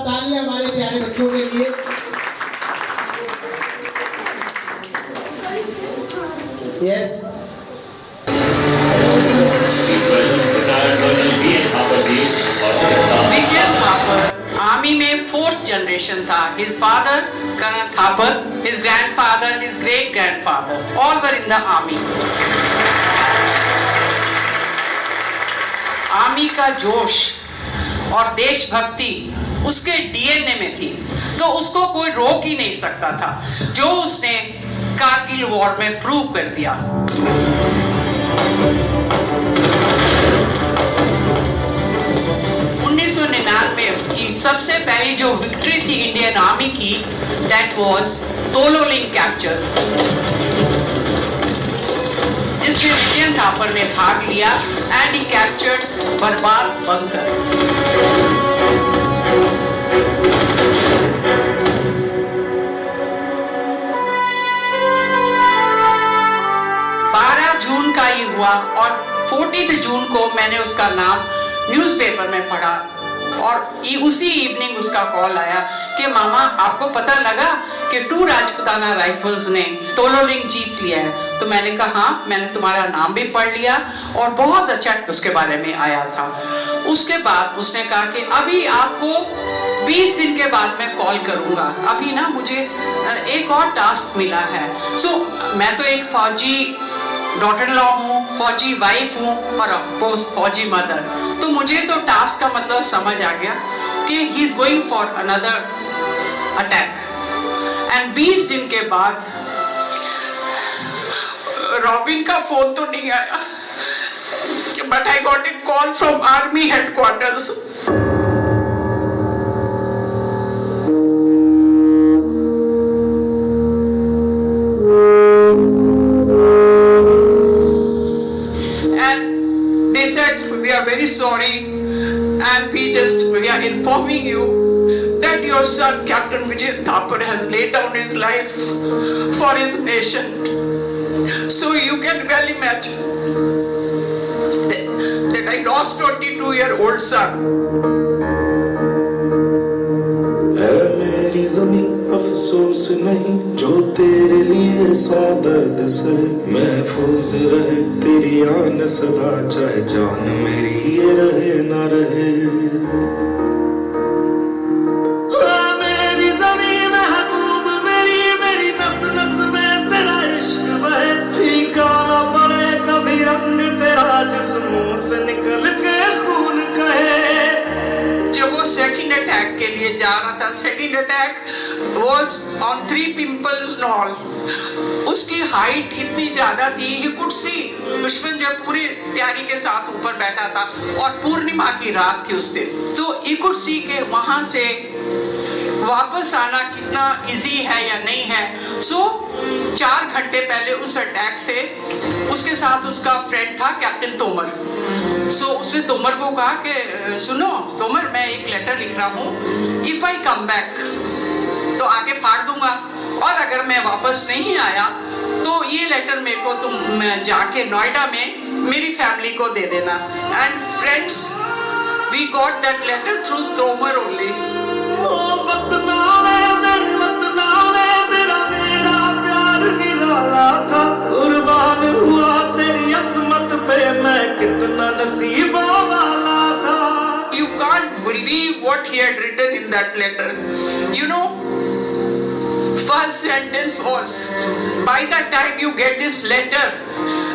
तालियां हमारे प्यारे बच्चों के लिए। यस विजय थापर आर्मी में 4th जनरेशन था। His father Colonel Thapar, his grandfather, his great grandfather, all were in the army. Army का जोश और देशभक्ति उसके डीएनए में थी, तो उसको कोई रोक ही नहीं सकता था, जो उसने कारगिल वॉर में प्रूव कर दिया। 1999 की सबसे पहली जो विक्ट्री थी इंडियन आर्मी की, दैट वाज तोलोलिंग कैप्चर, जिसमें विजय थापर ने भाग लिया एंड ही कैप्चर्ड बर्बाद बंकर। 12 जून का ये हुआ और 14 जून को मैंने उसका नाम न्यूज़पेपर में पढ़ा और उसी इवनिंग उसका कॉल आया कि मामा आपको पता लगा कि 2 राजपुताना राइफल्स ने तोलोलिंग जीत लिया है। तो मैंने कहा हाँ, मैंने तुम्हारा नाम भी पढ़ लिया और बहुत अच्छा उसके बारे में आया था। उसके बाद उसने कहा कि अभी आपको 20 दिन के बाद मैं कॉल करूंगा, अभी ना मुझे एक और टास्क मिला है। सो मैं तो एक फौजी डॉटर इन लॉ हूँ, फौजी वाइफ हूँ और ऑफ कोर्स फौजी मदर, तो मुझे तो टास्क का मतलब समझ आ गया कि he is going for another attack. And 20 दिन के बाद रॉबिन का फोन तो नहीं आया, but I got a call from army headquarters. Very sorry, and we are informing you that your son Captain Vijay Thapar has laid down his life for his nation. So you can well imagine that I lost 22-year-old son. है मेरी ज़मीं अफसोस नहीं जो तेरे लिए सौ दर्द से महफूज रहे तेरी आन सदा, चाहे जान मेरी ये रहे ना रहे। मेरी ज़मीं महबूब मेरी, मेरी नस नस में तेरा इश्क बहे, फीका ना पड़े कभी रंग तेरा जिस मुंह से निकल के खून कहे। जब वो सेकंड अटैक के लिए जा रहा था, second attack was on 3 Pimples Knoll, उसकी हाइट इतनी ज्यादा थी, you could see दुश्मन जब पूरी तैयारी के साथ ऊपर बैठा था और पूर्णिमा की रात थी उस दिन, तो you could see के वहां से वापस आना कितना इजी है या नहीं है। सो 4 घंटे पहले उस अटैक से उसके साथ उसका फ्रेंड था कैप्टन तोमर। सो उसने तोमर को कहा कि सुनो तोमर, मैं एक लेटर लिख रहा हूँ, इफ आई कम बैक तो आगे फाड़ दूंगा, और अगर मैं वापस नहीं आया तो ये लेटर मेरे को तुम जाके नोएडा में मेरी फैमिली को दे देना। And friends, we got that letter through Tomar only. कुर्बान हुआ तेरी असमत पे मैं कितना नसीबा वाला था। You can't believe what he had written in that letter. You know, first sentence was, by the time you get this letter,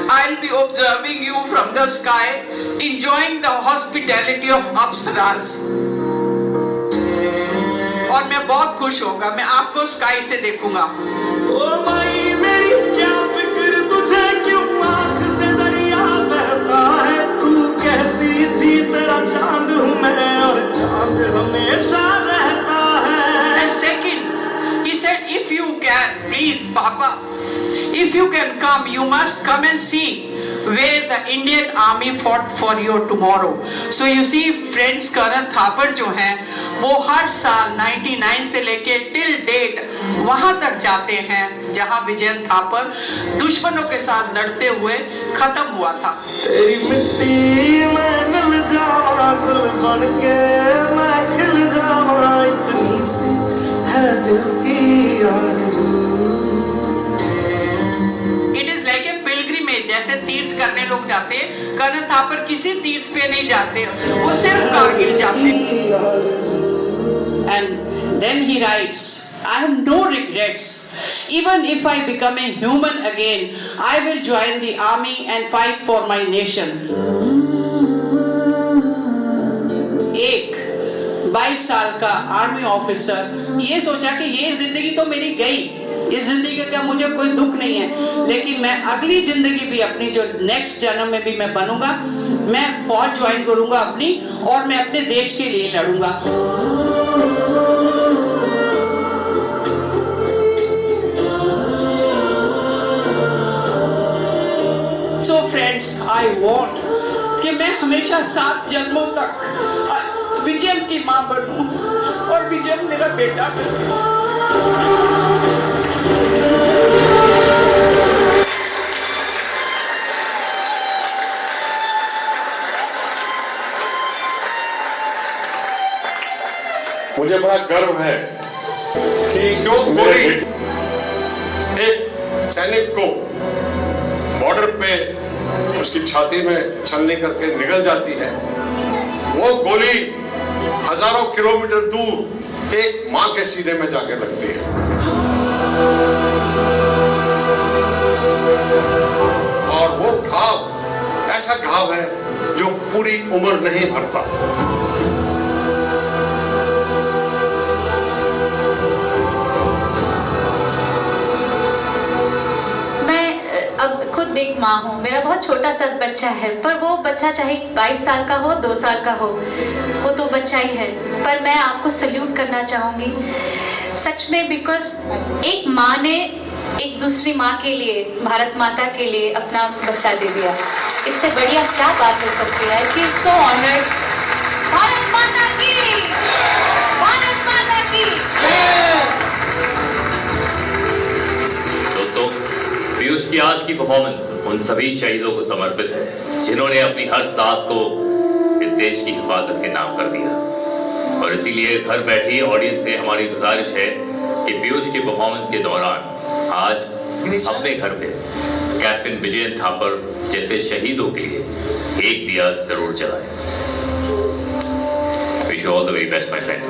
I'll be observing you from the sky, enjoying the hospitality of Apsaras. और मैं बहुत खुश होगा, मैं आपको sky से देखूंगा। ओ माई मेरी क्या फिक्र तुझे, क्यों आँख से दरिया बहता है, तू कहती थी तेरा चांद हूँ मैं और चांद हमेशा रहता है। And second, he said, if you can, please, Papa, if you can come, you must come and see where the Indian Army fought for you tomorrow. So you see, friends, Colonel Thapar जो हैं, वो हर साल 99 से लेके till date वहां तक जाते हैं जहां विजय थापर दुश्मनों के साथ लड़ते हुए खत्म हुआ था। तेरी मिट्टी में मिल जावा, गुल बन के मैं खिल जावा। कर्नल थापर किसी तीर्थ पे नहीं जाते, वो सिर्फ कारगिल जाते। And then he writes, I have no regrets. Even if I become a human again, I will join the army and fight for my nation. एक 22 साल का आर्मी ऑफिसर ये सोचा कि ये जिंदगी तो मेरी गई, इस जिंदगी का मुझे कोई दुख नहीं है, लेकिन मैं अगली जिंदगी भी अपनी जो नेक्स्ट जन्म में भी मैं बनूंगा, मैं फौज ज्वाइन करूंगा अपनी, और मैं अपने देश के लिए लड़ूंगा। So friends, I want कि मैं हमेशा 7 जन्मों तक विजय की माँ बनूं और विजय मेरा बेटा बने। मुझे बड़ा गर्व है कि जो गोली एक सैनिक को बॉर्डर पे उसकी छाती में छलनी करके निकल जाती है, वो गोली हजारों किलोमीटर दूर एक मां के सीने में जाके लगती है। और वो घाव ऐसा घाव है जो पूरी उम्र नहीं भरता। खुद एक माँ हूँ, मेरा बहुत छोटा सा बच्चा है, पर वो बच्चा चाहे 22 साल का हो, 2 साल का हो, वो तो बच्चा ही है। पर मैं आपको सल्यूट करना चाहूँगी सच में, बिकॉज एक माँ ने एक दूसरी माँ के लिए, भारत माता के लिए अपना बच्चा दे दिया। इससे बढ़िया क्या बात हो सकती है। I feel so honoured. Bharat माता की, भारत माता की। पीयूष की आज की परफॉर्मेंस उन सभी शहीदों को समर्पित है जिन्होंने अपनी हर सांस को इस देश की हिफाजत के नाम कर दिया। और इसीलिए घर बैठी ऑडियंस से हमारी गुजारिश है कि पीयूष की परफॉर्मेंस के दौरान आज अपने घर पे कैप्टन विजय थापर जैसे शहीदों के लिए एक दिया जरूर जलाएं। Wish you all the very best my friend.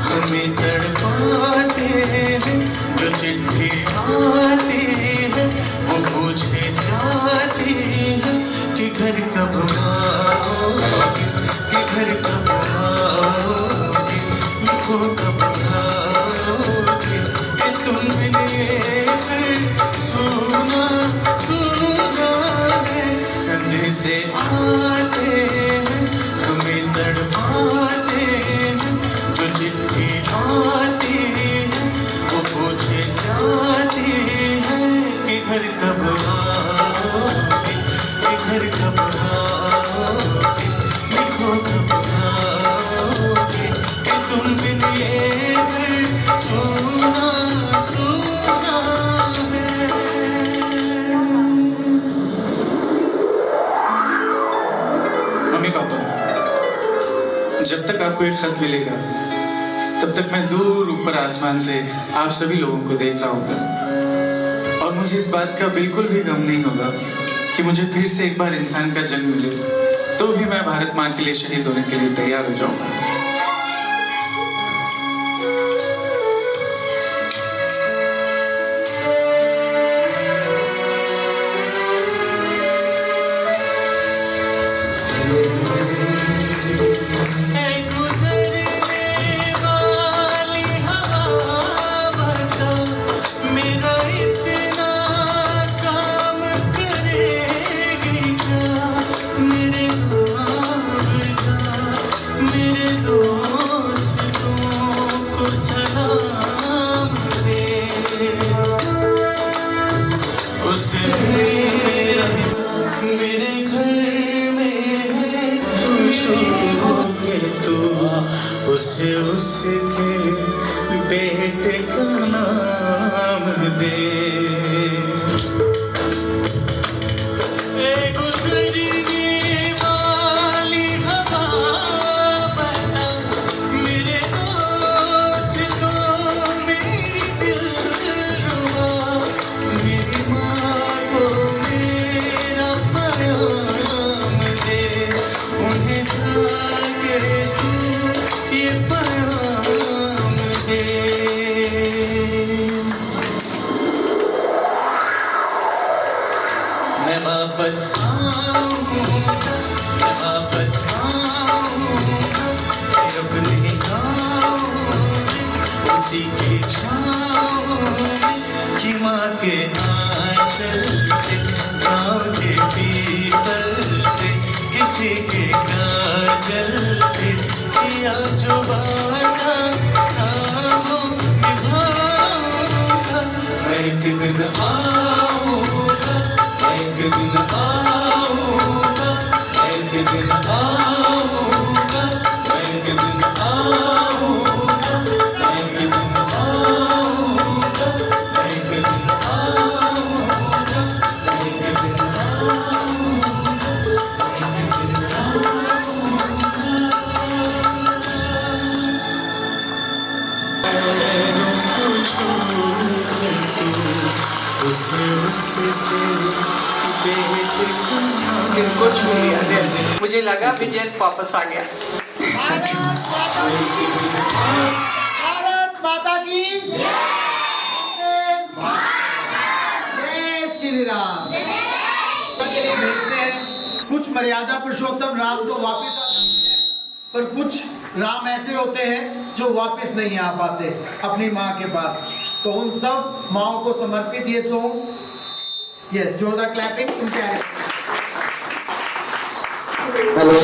हमें तड़पाते हैं जो चिट्ठी आती है, वो पूछे जाती है कि घर कब आओगे, कि घर कब आओगे, लिखो कब आओगे, कि तुम मिले घर सुना सुना है। संदेश आते हैं हमें तड़पाते हैं जो चिट्ठी आती है, वो पूछे जाती है कि घर कब आओगे, कि घर कब आओगे, लिखो कब आओगे, कि तुम बिन ये घर सुना सुना है। मम्मी पापा, जब तक आपको एक खत मिलेगा तब तक मैं दूर ऊपर आसमान से आप सभी लोगों को देख रहा होगा, और मुझे इस बात का बिल्कुल भी गम नहीं होगा कि मुझे फिर से एक बार इंसान का जन्म मिले, तो भी मैं भारत माँ के लिए शहीद होने के लिए तैयार हो जाऊंगा। मेरे घर में खुशी होके तू उसे उसके बेटे का नाम दिल को छू लिया दिल। मुझे लगा विजय वापस आ गया। भारत माता की जय श्री राम। के लिए भेजते हैं कुछ मर्यादा पुरुषोत्तम राम तो वापस आ जाते हैं, पर कुछ राम ऐसे होते हैं जो वापस नहीं आ पाते अपनी माँ के पास। तो उन सब माओ को समर्पित ये सॉन्ग। यस, जोरदार क्लैपिंग उनके। हेलो,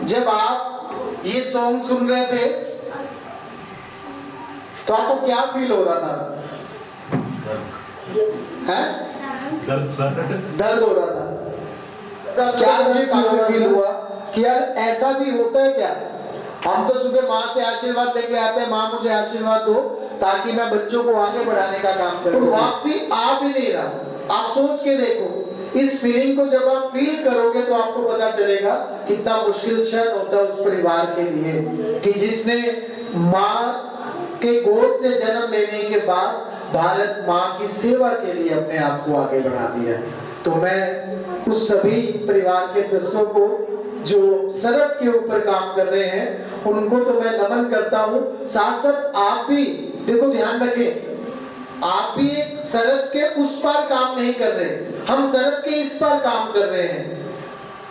जब आप ये सॉन्ग सुन रहे थे तो आपको क्या फील हो रहा था? हैं? दर्द हो रहा था। क्या मुझे काफी फील हुआ कि यार ऐसा भी होता है क्या? हम तो सुबह माँ से आशीर्वाद लेके आते हैं, माँ मुझे आशीर्वाद दो ताकि मैं बच्चों को आगे बढ़ाने का काम करूं। वापसी आ भी नहीं रहा। आप सोच के देखो, इस फीलिंग को जब आप फील करोगे तो आपको पता चलेगा कितना मुश्किल क्षण होता है उस परिवार के लिए कि जिसने माँ के गोद से जन्म लेने के बाद भारत माँ की सेवा के लिए अपने आप को आगे बढ़ा दिया। तो मैं उस सभी परिवार के सदस्यों को जो सरहद के ऊपर काम कर रहे हैं उनको तो मैं नमन करता हूँ। साथ साथ आप भी देखो, ध्यान रखें, आप भी सरहद के उस पार काम नहीं कर रहे, हम सरहद के इस पार काम कर रहे हैं।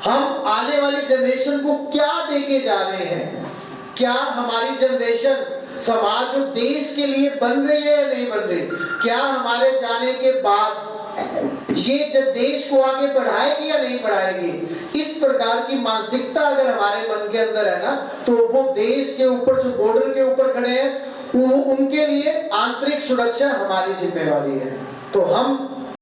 हम आने वाली जनरेशन को क्या देके जा रहे हैं? क्या हमारी जनरेशन समाज और देश के लिए बन रही है या नहीं बन रही? क्या हमारे जाने के बाद ये देश को आगे बढ़ाएगी या नहीं बढ़ाएगी? इस प्रकार की मानसिकता अगर हमारे मन के अंदर है ना, तो वो देश के ऊपर जो बॉर्डर के ऊपर खड़े हैं उनके लिए आंतरिक सुरक्षा हमारी जिम्मेवारी है। तो हम